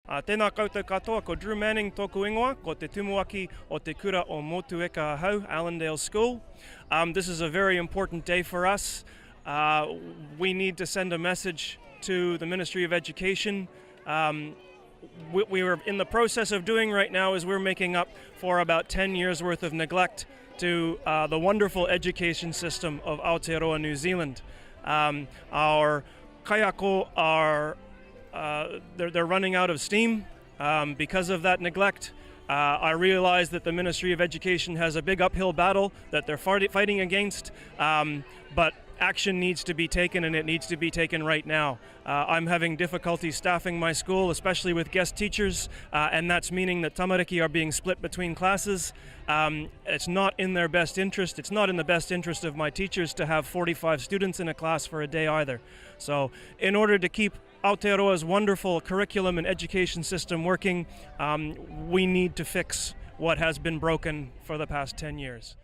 Tēnā koutou katoa, ko Drew Manning tōku ingoa, ko te tumuaki o te kura o Motueka Hau, Allendale School. This is a very important day for us. We need to send a message to the Ministry of Education. What we are in the process of doing right now is we're making up for about 10 years worth of neglect to the wonderful education system of Aotearoa, New Zealand. Our kaiako are they're running out of steam because of that neglect. I realize that the Ministry of Education has a big uphill battle that they're fighting against, but action needs to be taken, and it needs to be taken right now. I'm having difficulty staffing my school, especially with guest teachers, and that's meaning that tamariki are being split between classes. It's not in their best interest. It's not in the best interest of my teachers to have 45 students in a class for a day either. So in order to keep Aotearoa's wonderful curriculum and education system working, we need to fix what has been broken for the past 10 years.